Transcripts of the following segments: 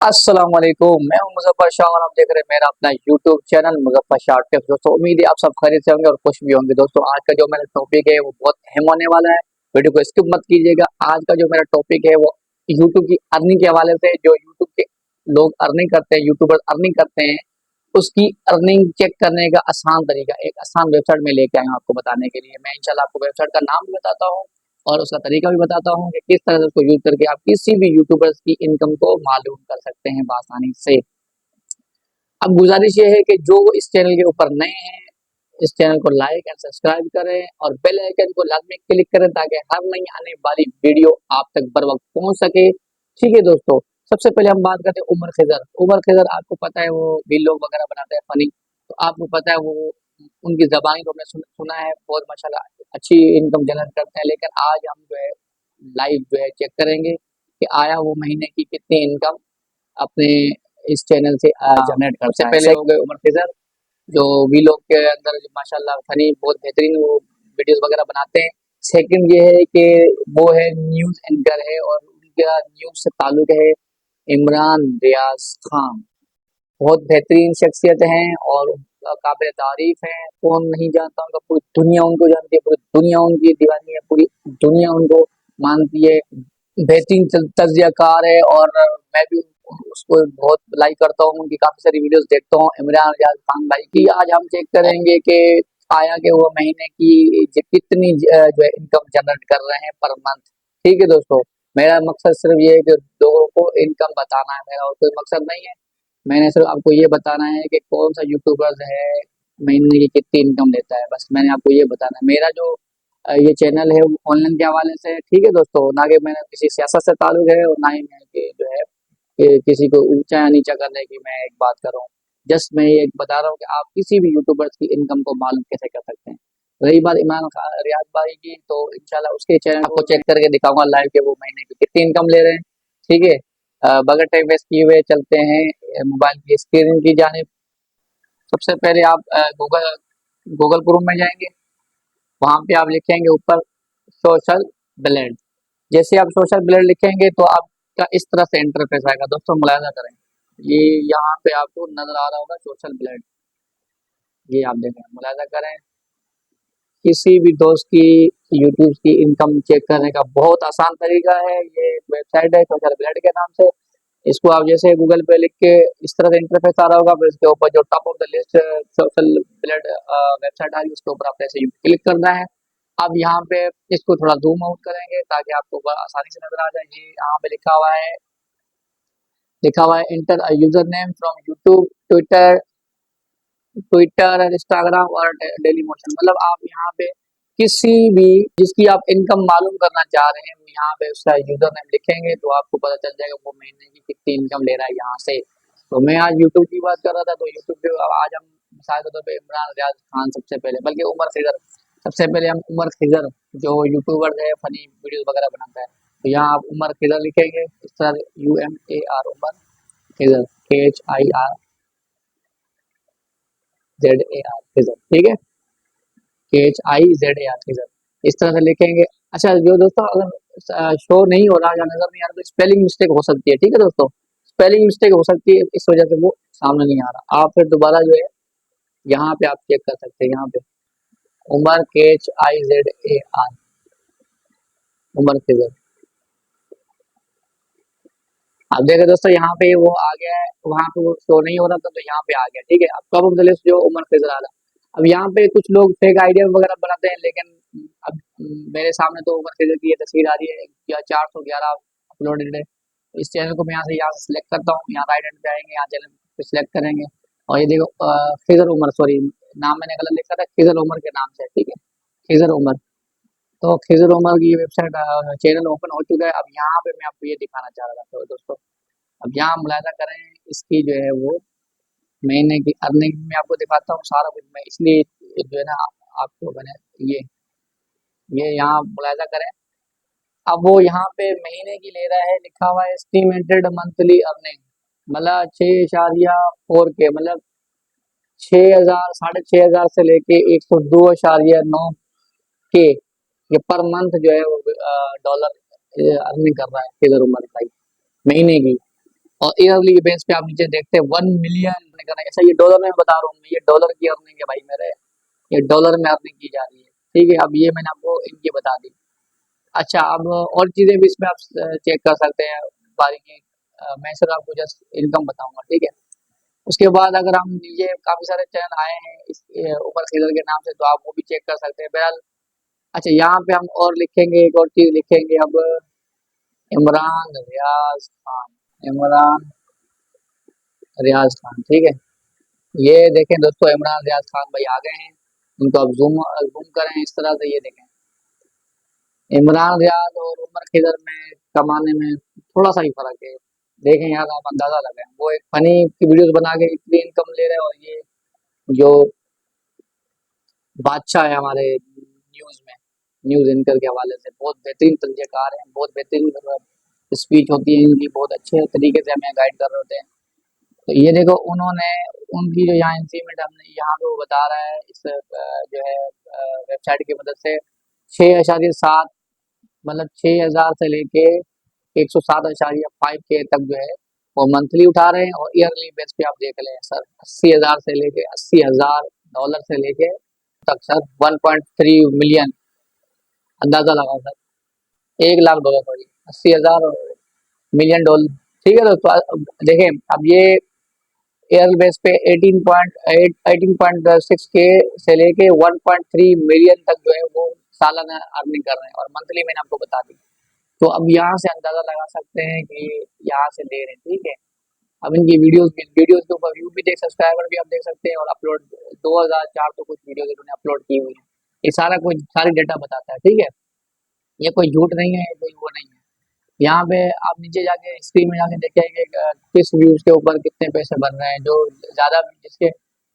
अस्सलाम वालेकुम। मैं हूं मुजफ्फर शाह और आप देख रहे हैं मेरा अपना YouTube channel Muzaffar Shah tips. दोस्तों उम्मीद है आप सब खैरियत से होंगे और खुश भी होंगे। दोस्तों आज का जो मेरा टॉपिक है वो बहुत अहम होने वाला है। वीडियो को स्किप मत कीजिएगा। आज का जो मेरा टॉपिक है वो यूट्यूब की अर्निंग के हवाले से, जो यूट्यूब के लोग अर्निंग करते हैं, यूट्यूबर अर्निंग करते हैं, उसकी अर्निंग चेक करने का आसान तरीका एक आसान वेबसाइट में लेके आया हूँ आपको बताने के लिए। मैं इंशाल्लाह आपको वेबसाइट का नाम भी बताता हूँ और उसका तरीका भी बताता हूँ कि किस तरह से उसको यूज करके आप किसी भी यूट्यूबर्स की इनकम को मालूम कर सकते हैं आसानी से। अब गुजारिश ये है कि जो इस चैनल के ऊपर नए हैं, इस चैनल को लाइक एंड सब्सक्राइब करें और बेल आइकन को लाजमी क्लिक करें ताकि हर नई आने वाली वीडियो आप तक बर वक्त पहुंच सके। ठीक है दोस्तों, सबसे पहले हम बात करते हैं उमर खिजर। उमर खिजर आपको पता है वो वीलॉग वगैरह बनाते हैं फनी, तो आपको पता है वो उनकी जबानी तो हमने सुना है बहुत माशाल्लाह अच्छी इनकम जनरेट करते हैं। लेकिन आज हम जो है लाइव जो है चेक करेंगे कि आया वो महीने की कितनी इनकम अपने इस चैनल से जनरेट करता है। सबसे पहले हो गए उमर खिजर, जो वीलॉग के अंदर जो माशाल्लाह फनी बहुत बेहतरीन वो वीडियोस वगैरह बनाते हैं। सेकंड ये है कि वो है न्यूज एंकर है और उनका न्यूज से ताल्लुक है इमरान रियाज खान। बहुत बेहतरीन शख्सियत हैं और काबिल तारीफ हैं। कौन नहीं जानता उनका, पूरी दुनिया उनको जानती है, पूरी दुनिया उनकी दीवानी है, पूरी दुनिया उनको मानती है। बेहतरीन तजज़ियाकार है और मैं भी उसको बहुत लाइक करता हूँ, उनकी काफी सारी वीडियोस देखता हूँ इमरान रियाज खान भाई की। आज हम चेक करेंगे कि आया कि वो महीने की कितनी जो है इनकम जनरेट कर रहे हैं पर मंथ। ठीक है दोस्तों, मेरा मकसद सिर्फ ये है कि लोगों को इनकम बताना है, मेरा और कोई मकसद नहीं है। मैंने सिर्फ आपको ये बताना है कि कौन सा यूट्यूबर है महीने की कितनी इनकम लेता है, बस मैंने आपको ये बताना है। मेरा जो ये चैनल है वो ऑनलाइन के हवाले से है। ठीक है दोस्तों, ना कि मैंने किसी सियासत से ताल्लुक है और ना ही मैं जो है कि किसी को ऊंचा या नीचा करने की मैं एक बात कर रहा हूँ। जस्ट मैं ये बता रहा हूँ कि आप किसी भी यूट्यूबर्स की इनकम को मालूम कैसे कर सकते हैं। रही बात रियाज भाई की, तो इंशाल्लाह उसके चैनल को चेक करके दिखाऊंगा लाइव के वो महीने की कितनी इनकम ले रहे हैं। ठीक है, बगैर टाइम वेस्ट किए हुए चलते हैं मोबाइल की स्क्रीन की जानिब। सबसे पहले आप गूगल क्रोम में जाएंगे, वहां पे आप लिखेंगे ऊपर सोशल ब्लेंड। जैसे आप सोशल ब्लेंड लिखेंगे तो आपका इस तरह से इंटरफेस आएगा। दोस्तों मुलायजा करें, ये यहाँ पे आपको नजर आ रहा होगा सोशल ब्लेंड, ये आप देखें मुलायजा करें। किसी भी दोस्त की यूट्यूब की इनकम चेक करने का बहुत आसान तरीका है। ये वेबसाइट है सोशल ब्लेंड के नाम से। इसको आप जैसे गूगल पे लिख के इस तरह से इंटरफेस आ रहा होगा, फिर इसके ऊपर जो top of the list Social Blade website आ रही है उसके ऊपर आपको ऐसे क्लिक करना है। अब यहाँ पे इसको थोड़ा जूम आउट करेंगे ताकि आपको आसानी से नजर आ जाए। ये यहाँ पे लिखा हुआ है inter user name from YouTube, Twitter Twitter और इंस्टाग्राम और डेली मोशन। मतलब आप यहाँ पे किसी भी जिसकी आप इनकम मालूम करना चाह रहे हैं वो यहाँ पे उसका यूजर नेम लिखेंगे तो आपको पता चल जाएगा वो महीने की कितनी इनकम ले रहा है यहाँ से। तो मैं आज यूट्यूब की बात कर रहा था, तो यूट्यूब पे अब आज हम मिसाल के तौर पे इमरान रियाज खान सबसे पहले, बल्कि उमर खिजर, सबसे पहले हम उमर खिजर जो यूट्यूबर है फनी वीडियो वगैरह बनाता है, तो यहाँ आप उमर खिजर लिखेंगे इस तरह UMAR उमर खिजर, KHIRZAR खिजर। ठीक है, KHIZAR खिजर, इस तरह से लिखेंगे। अच्छा जो दोस्तों अगर शो नहीं हो रहा या नजर नहीं आ रहा तो स्पेलिंग मिस्टेक हो सकती है। ठीक है दोस्तों, स्पेलिंग मिस्टेक हो सकती है, इस वजह से वो सामने नहीं आ रहा। आप फिर दोबारा जो है यहाँ पे आप चेक कर सकते हैं, यहाँ पे उमर KHIZAR उमर खिजर, आप देखें दोस्तों यहाँ पे वो आ गया है, वहां पे वो शो नहीं हो रहा था तो यहाँ पे आ गया। ठीक है, अब टॉप ऑफ द लिस्ट जो उमर खिजर आ रहा। अब यहाँ पे कुछ लोग फेक आइडिया वगैरह बनाते हैं, लेकिन अब मेरे सामने तो उमर खिजर की ये तस्वीर आ रही है या 411 अपलोडेड है। इस चैनल को मैं यहाँ से सिलेक्ट करता हूँ, यहाँ राइट हैंड पे आएंगे, यहाँ चैनल को सिलेक्ट करेंगे और ये देखो खिजर उमर, सॉरी नाम मैंने गलत लिखा था, खिजर उमर के नाम से। ठीक है, खिजर उमर, तो खिजर उमर की वेबसाइट चैनल ओपन हो चुका है। अब यहाँ पे मैं आपको ये दिखाना चाह रहा था तो दोस्तों, अब यहाँ मुलायजा करें इसकी जो है वो महीने की अर्निंग में आपको दिखाता हूँ सारा कुछ मैं, इसलिए जो है ना आपको मैंने ये यहाँ मुलायजा करें। अब वो यहाँ पे महीने की ले रहा है, लिखा हुआ है एस्टिमेटेड मंथली अर्निंग, मतलब 6.4 के, मतलब 6,000 5,500 से लेके 102.9 के ये पर मंथ जो है वो डॉलर अर्निंग कर रहा है किधर उमर भाई महीने की। और ईयरली बेस पे आप नीचे देखते हैं 1 मिलियन करना। ऐसा ये डॉलर में बता रहा हूँ, ये डॉलर की अर्निंग है भाई मेरे, ये डॉलर में अर्निंग की जा रही है। ठीक है, अब ये मैंने आपको इनकी बता दी। अच्छा, अब और चीज़ें भी इसमें आप चेक कर सकते हैं बारीकी। मैं सिर्फ आपको जस्ट इनकम बताऊंगा, ठीक है। उसके बाद अगर हम नीचे काफ़ी सारे चैनल आए हैं इस ऊपर सीजर के नाम से, तो आप वो भी चेक कर सकते हैं बहरहाल। अच्छा, यहाँ पे हम और लिखेंगे, एक और चीज़ लिखेंगे अब, इमरान रियाज खान, इमरान रियाज खान, ठीक है। ये देखें दोस्तों, इमरान रियाज खान भाई आ गए हैं। इनको अब जूम जूम करें इस तरह से, ये देखें इमरान रियाज और उमर खिदर में कमाने में थोड़ा सा ही फर्क है। देखें यार, आप अंदाजा लगाएं, वो एक फनी की वीडियोस बना के इतनी इनकम ले रहे हैं, और ये जो बादशाह है हमारे न्यूज में, न्यूज एंकर के हवाले से बहुत बेहतरीन तरीकेकार हैं, बहुत बेहतरीन मतलब स्पीच होती है इनकी, बहुत अच्छे तरीके से हमें गाइड कर रहे होते हैं। तो ये देखो उन्होंने, उनकी जो यहाँ इंक्रीमेंट हमने यहाँ पे वो बता रहा है इस जो है वेबसाइट की मदद से 6.7, मतलब 6,000 से लेके 107.5 के तक जो है वो मंथली उठा रहे हैं। और ईयरली बेस पे आप देख लें सर, 80,000 से लेके $80,000 से लेके तक सर 1.3 मिलियन, अंदाजा लगाओ sir, 1 lakh dollar, sorry 80,000 million dollar. ठीक है दोस्तों, देखें अब ये एयर बेस पे 18.6 के से लेके 1.3 मिलियन तक जो है वो सालाना अर्निंग कर रहे हैं, और मंथली मैंने आपको बता दी। तो अब यहाँ से अंदाजा लगा सकते हैं कि यहाँ से ले रहे हैं, ठीक है। अब इनकी वीडियोस के ऊपर व्यू भी देख, सब्सक्राइबर भी आप देख सकते हैं, और अपलोड 2,400 कुछ वीडियो इन्होंने अपलोड की हुई है। ये सारा कुछ सारी डेटा बताता है, ठीक है। ये कोई झूठ नहीं है, कोई वो नहीं है। यहाँ पे आप नीचे जाके स्क्रीन में जाके देखेंगे किस व्यूज के ऊपर कितने पैसे बन रहे हैं। जो ज्यादा जिसके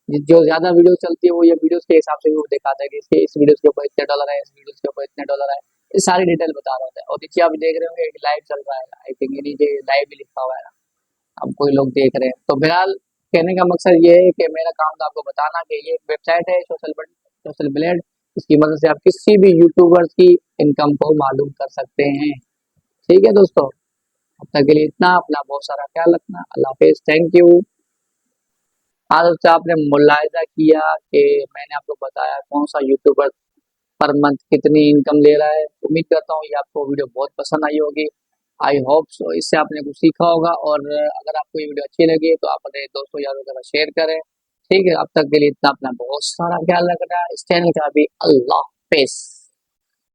जो ज्यादा वीडियो चलती है वो ये वीडियोस के हिसाब से भी वो दिखाता है कि इसके इस वीडियोस के ऊपर इतने डॉलर है, इस वीडियोस के ऊपर इतने डॉलर है। ये सारी डिटेल बता रहा होता है। और नीचे आप देख रहे होंगे लाइव चल रहा है, आई थिंक नीचे लाइव भी लिखा हुआ है, अब कोई लोग देख रहे हैं। तो फिलहाल कहने का मकसद ये है कि मेरा काम था आपको बताना कि ये एक वेबसाइट है सोशल ब्लेड, इसकी मदद से आप किसी भी यूट्यूबर्स की इनकम को मालूम कर सकते हैं। ठीक है दोस्तों, अब तक के लिए इतना, अपना बहुत सारा ख्याल रखना, अल्लाह हाफिज, थैंक यू। आज से आपने मुलाहिजा किया कि मैंने आपको बताया कौन सा यूट्यूबर पर मंथ कितनी इनकम ले रहा है। उम्मीद करता हूँ ये आपको वीडियो बहुत पसंद आई होगी, आई होप सो, इससे आपने कुछ सीखा होगा। और अगर आपको ये वीडियो अच्छी लगी तो आप अपने दोस्तों यारों के साथ शेयर करें। ठीक है, अब तक के लिए इतना, अपना बहुत सारा ख्याल रखना, इस चैनल का भी अल्लाह हाफिज।